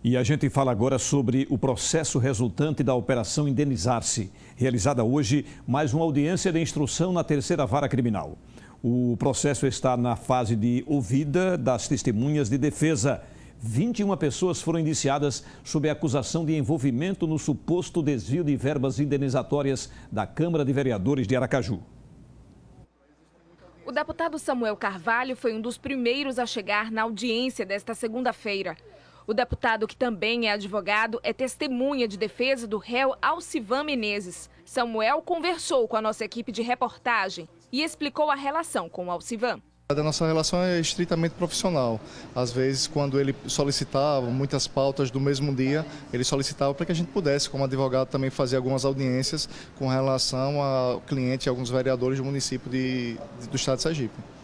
E a gente fala agora sobre o processo resultante da Operação Indenizar-se. Realizada hoje, mais uma audiência de instrução na terceira vara criminal. O processo está na fase de ouvida das testemunhas de defesa. 21 pessoas foram indiciadas sob a acusação de envolvimento no suposto desvio de verbas indenizatórias da Câmara de Vereadores de Aracaju. O deputado Samuel Carvalho foi um dos primeiros a chegar na audiência desta segunda-feira. O deputado, que também é advogado, é testemunha de defesa do réu Alcivan Menezes. Samuel conversou com a nossa equipe de reportagem e explicou a relação com o Alcivan. A nossa relação é estritamente profissional. Às vezes, quando ele solicitava muitas pautas do mesmo dia, ele solicitava para que a gente pudesse, como advogado, também fazer algumas audiências com relação ao cliente e alguns vereadores do município do estado de Sergipe.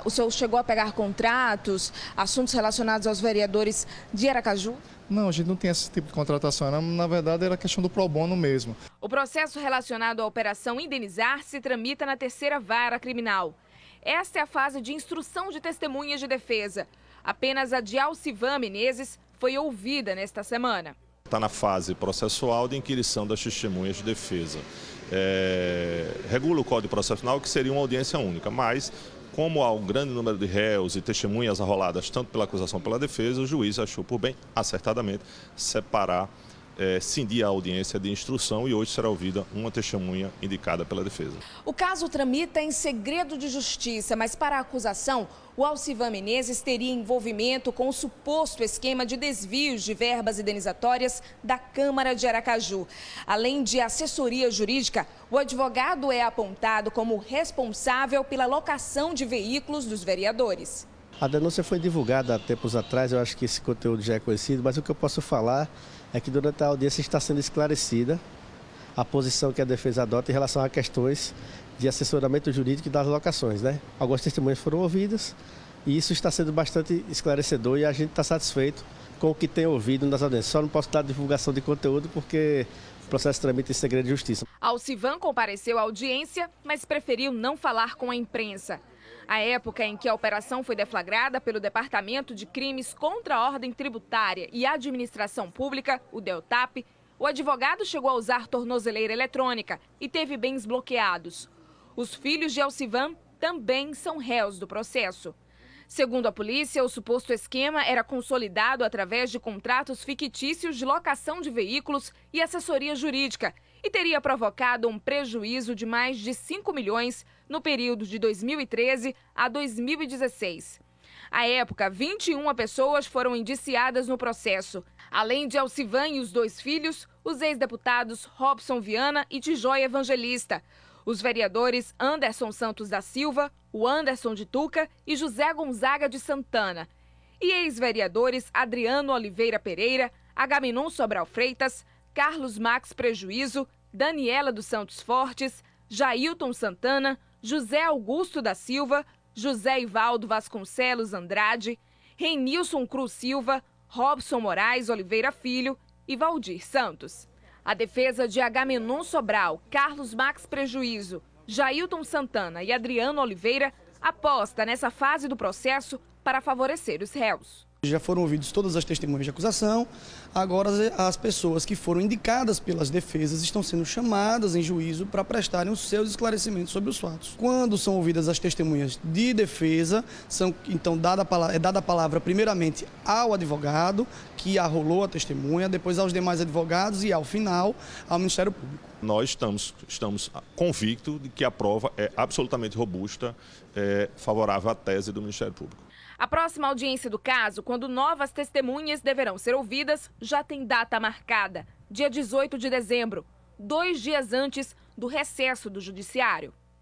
O senhor chegou a pegar contratos, assuntos relacionados aos vereadores de Aracaju? Não, a gente não tem esse tipo de contratação. Na verdade, era questão do pro bono mesmo. O processo relacionado à Operação Indenizar-se tramita na terceira vara criminal. Esta é a fase de instrução de testemunhas de defesa. Apenas a de Alcivan Menezes foi ouvida nesta semana. Está na fase processual de inquirição das testemunhas de defesa. Regula o Código Processual que seria uma audiência única, mas como há um grande número de réus e testemunhas arroladas tanto pela acusação como pela defesa, o juiz achou por bem, acertadamente, separar, cindir a audiência de instrução e hoje será ouvida uma testemunha indicada pela defesa. O caso tramita em segredo de justiça, mas para a acusação, o Alcivan Menezes teria envolvimento com o suposto esquema de desvios de verbas indenizatórias da Câmara de Aracaju. Além de assessoria jurídica, o advogado é apontado como responsável pela locação de veículos dos vereadores. A denúncia foi divulgada há tempos atrás, eu acho que esse conteúdo já é conhecido, mas o que eu posso falar é que durante a audiência está sendo esclarecida a posição que a defesa adota em relação a questões de assessoramento jurídico e das locações, né? Algumas testemunhas foram ouvidas e isso está sendo bastante esclarecedor e a gente está satisfeito com o que tem ouvido nas audiências. Só não posso dar divulgação de conteúdo porque o processo tramita em segredo de justiça. Alcivan compareceu à audiência, mas preferiu não falar com a imprensa. A época em que a operação foi deflagrada pelo Departamento de Crimes contra a Ordem Tributária e Administração Pública, o DELTAP, o advogado chegou a usar tornozeleira eletrônica e teve bens bloqueados. Os filhos de Alcivan também são réus do processo. Segundo a polícia, o suposto esquema era consolidado através de contratos fictícios de locação de veículos e assessoria jurídica e teria provocado um prejuízo de mais de 5 milhões no período de 2013 a 2016. À época, 21 pessoas foram indiciadas no processo. Além de Alcivan e os 2 filhos, os ex-deputados Robson Viana e Tijóia Evangelista, os vereadores Anderson Santos da Silva, o Anderson de Tuca e José Gonzaga de Santana, e ex-vereadores Adriano Oliveira Pereira, Agamenon Sobral Freitas, Carlos Max Prejuízo, Daniela dos Santos Fortes, Jailton Santana, José Augusto da Silva, José Ivaldo Vasconcelos Andrade, Renilson Cruz Silva, Robson Moraes Oliveira Filho e Valdir Santos. A defesa de Agamenon Sobral, Carlos Max Prejuízo, Jailton Santana e Adriano Oliveira aposta nessa fase do processo para favorecer os réus. Já foram ouvidas todas as testemunhas de acusação, agora as pessoas que foram indicadas pelas defesas estão sendo chamadas em juízo para prestarem os seus esclarecimentos sobre os fatos. Quando são ouvidas as testemunhas de defesa, então é dada a palavra primeiramente ao advogado que arrolou a testemunha, depois aos demais advogados e, ao final, ao Ministério Público. Nós estamos convictos de que a prova é absolutamente robusta, favorável à tese do Ministério Público. A próxima audiência do caso, quando novas testemunhas deverão ser ouvidas, já tem data marcada, dia 18 de dezembro, 2 dias antes do recesso do Judiciário.